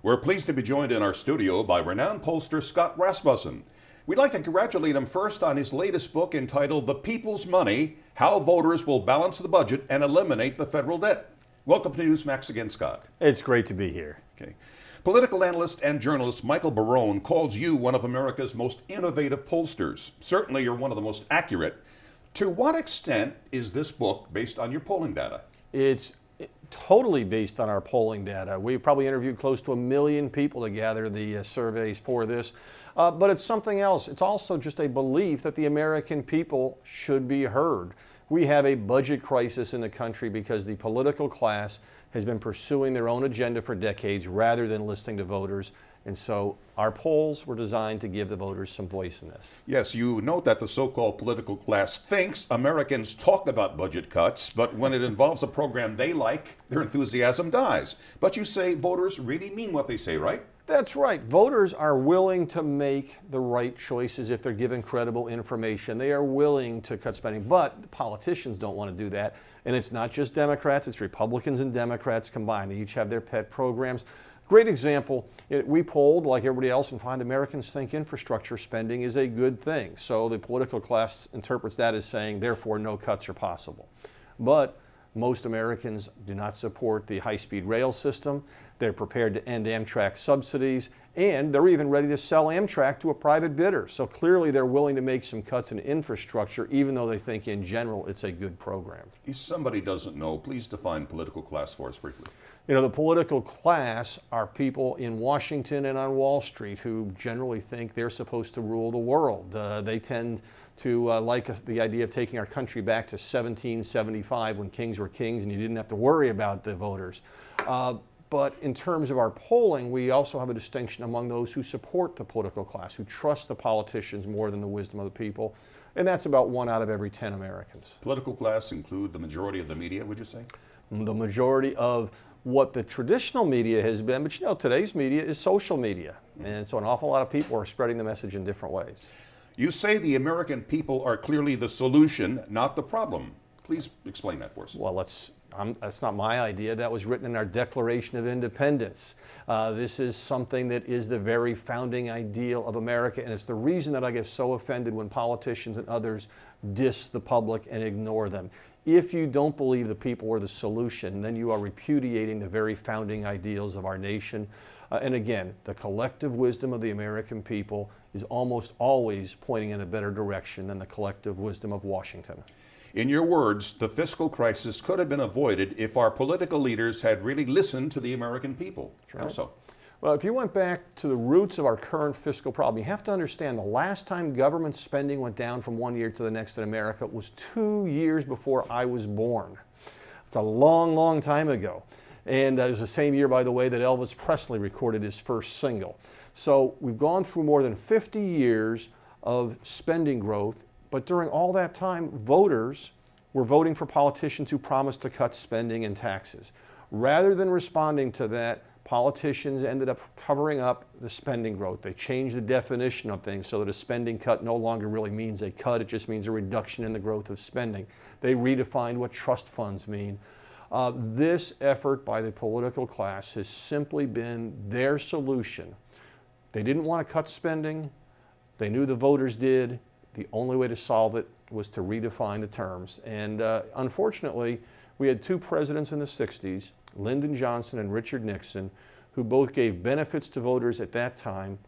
We're pleased to be joined in our studio by renowned pollster Scott Rasmussen. We'd like to congratulate him first on his latest book entitled The People's Money, How Voters Will Balance the Budget and Eliminate the Federal Debt. Welcome to Newsmax again, Scott. It's great to be here. Okay. Political analyst and journalist Michael Barone calls you one of America's most innovative pollsters. Certainly you're one of the most accurate. To what extent is this book based on your polling data? It's totally based on our polling data. We probably interviewed close to 1 million people to gather the surveys for this. But it's something else. It's also just a belief that the American people should be heard. We have a budget crisis in the country because the political class has been pursuing their own agenda for decades rather than listening to voters. And so our polls were designed to give the voters some voice in this. Yes, you note that the so-called political class thinks Americans talk about budget cuts, but when it involves a program they like, their enthusiasm dies. But you say voters really mean what they say, right? That's right. Voters are willing to make the right choices if they're given credible information. They are willing to cut spending, but the politicians don't want to do that. And it's not just Democrats, it's Republicans and Democrats combined. They each have their pet programs. Great example, we polled like everybody else and find Americans think infrastructure spending is a good thing. So the political class interprets that as saying, therefore, no cuts are possible. But most Americans do not support the high-speed rail system. They're prepared to end Amtrak subsidies, and they're even ready to sell Amtrak to a private bidder. So clearly they're willing to make some cuts in infrastructure, even though they think in general it's a good program. If somebody doesn't know, please define political class for us briefly. You know, the political class are people in Washington and on Wall Street who generally think they're supposed to rule the world. They tend to like the idea of taking our country back to 1775 when kings were kings and you didn't have to worry about the voters. But in terms of our polling, we also have a distinction among those who support the political class, who trust the politicians more than the wisdom of the people. And that's about 1 out of every 10 Americans. Political class include the majority of the media, would you say? The majority of what the traditional media has been, but you know, today's media is social media. And so an awful lot of people are spreading the message in different ways. You say the American people are clearly the solution, not the problem. Please explain that for us. Well, that's not my idea. That was written in our Declaration of Independence. This is something that is the very founding ideal of America, and it's the reason that I get so offended when politicians and others diss the public and ignore them. If you don't believe the people are the solution, then you are repudiating the very founding ideals of our nation. And again, the collective wisdom of the American people is almost always pointing in a better direction than the collective wisdom of Washington. In your words, the fiscal crisis could have been avoided if our political leaders had really listened to the American people. That's right. How so? Well, if you went back to the roots of our current fiscal problem, you have to understand the last time government spending went down from 1 year to the next in America was 2 years before I was born. It's a long, long time ago. And it was the same year, by the way, that Elvis Presley recorded his first single. So we've gone through more than 50 years of spending growth, but during all that time, voters were voting for politicians who promised to cut spending and taxes. Rather than responding to that, politicians ended up covering up the spending growth. They changed the definition of things so that a spending cut no longer really means a cut, it just means a reduction in the growth of spending. They redefined what trust funds mean. This effort by the political class has simply been their solution. They didn't want to cut spending. They knew the voters did. The only way to solve it was to redefine the terms. And unfortunately, we had 2 presidents in the 60s, Lyndon Johnson and Richard Nixon, who both gave benefits to voters at that time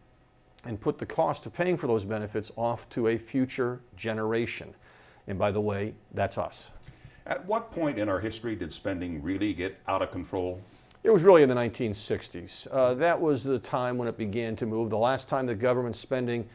and put the cost of paying for those benefits off to a future generation. And by the way, that's us. At what point in our history did spending really get out of control? It was really in the 1960s. That was the time when it began to move. The last time the government spending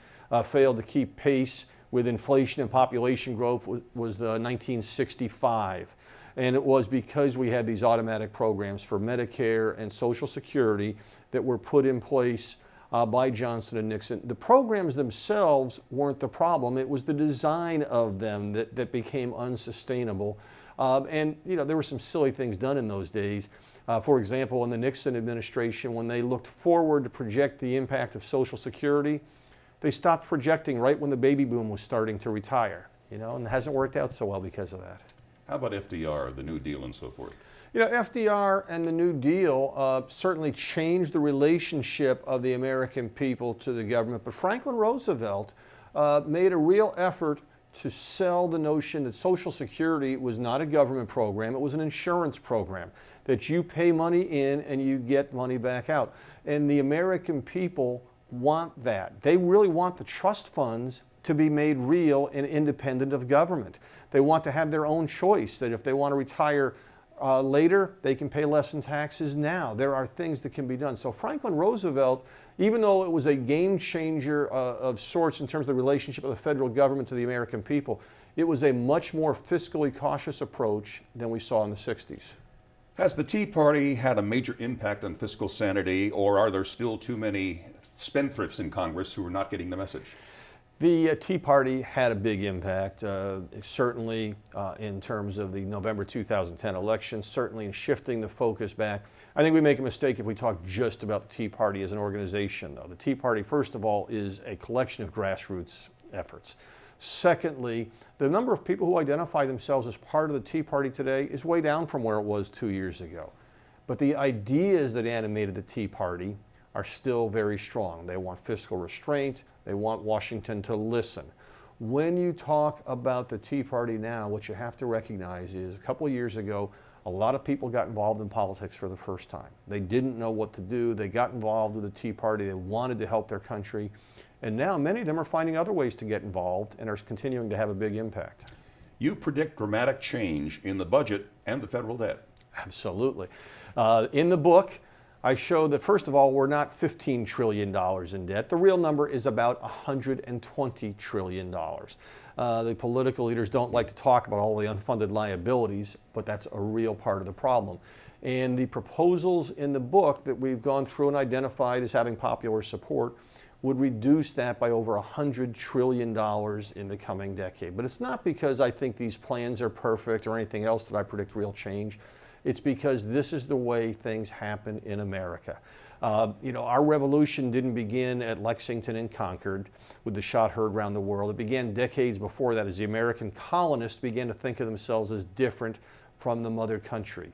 failed to keep pace with inflation and population growth was 1965. And it was because we had these automatic programs for Medicare and Social Security that were put in place by Johnson and Nixon. The programs themselves weren't the problem. It was the design of them that became unsustainable. And you know, there were some silly things done in those days. For example, in the Nixon administration, when they looked forward to project the impact of Social Security, they stopped projecting right when the baby boom was starting to retire, you know, and it hasn't worked out so well because of that. How about FDR, the New Deal, and so forth? You know, FDR and the New Deal certainly changed the relationship of the American people to the government, but Franklin Roosevelt made a real effort to sell the notion that Social Security was not a government program, it was an insurance program, that you pay money in and you get money back out. And the American people want that. They really want the trust funds to be made real and independent of government. They want to have their own choice, that if they want to retire later, they can pay less in taxes now. There are things that can be done. So Franklin Roosevelt, even though it was a game changer of sorts in terms of the relationship of the federal government to the American people, it was a much more fiscally cautious approach than we saw in the 60s. Has the Tea Party had a major impact on fiscal sanity, or are there still too many spendthrifts in Congress who are not getting the message? The Tea Party had a big impact, certainly in terms of the November 2010 election, certainly in shifting the focus back. I think we make a mistake if we talk just about the Tea Party as an organization, though. The Tea Party, first of all, is a collection of grassroots efforts. Secondly, the number of people who identify themselves as part of the Tea Party today is way down from where it was 2 years ago. But the ideas that animated the Tea Party are still very strong. They want fiscal restraint. They want Washington to listen. When you talk about the Tea Party now, what you have to recognize is a couple of years ago, a lot of people got involved in politics for the first time. They didn't know what to do. They got involved with the Tea Party. They wanted to help their country. And now many of them are finding other ways to get involved and are continuing to have a big impact. You predict dramatic change in the budget and the federal debt. Absolutely. In the book, I show that, first of all, we're not $15 trillion in debt. The real number is about $120 trillion. The political leaders don't like to talk about all the unfunded liabilities, but that's a real part of the problem. And the proposals in the book that we've gone through and identified as having popular support would reduce that by over $100 trillion in the coming decade. But it's not because I think these plans are perfect or anything else that I predict real change. It's because this is the way things happen in America. Our revolution didn't begin at Lexington and Concord with the shot heard around the world. It began decades before that as the American colonists began to think of themselves as different from the mother country.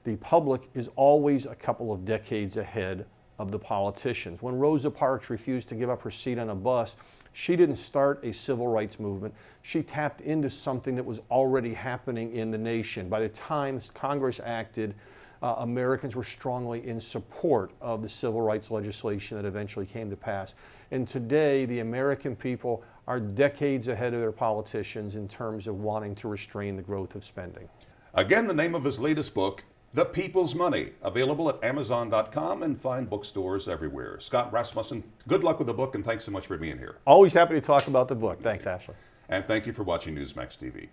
The public is always a couple of decades ahead of the politicians. When Rosa Parks refused to give up her seat on a bus, she didn't start a civil rights movement. She tapped into something that was already happening in the nation. By the time Congress acted, Americans were strongly in support of the civil rights legislation that eventually came to pass. And today, the American people are decades ahead of their politicians in terms of wanting to restrain the growth of spending. Again, the name of his latest book, The People's Money, available at Amazon.com and fine bookstores everywhere. Scott Rasmussen, good luck with the book, and thanks so much for being here. Always happy to talk about the book. Thanks, Ashley. And thank you for watching Newsmax TV.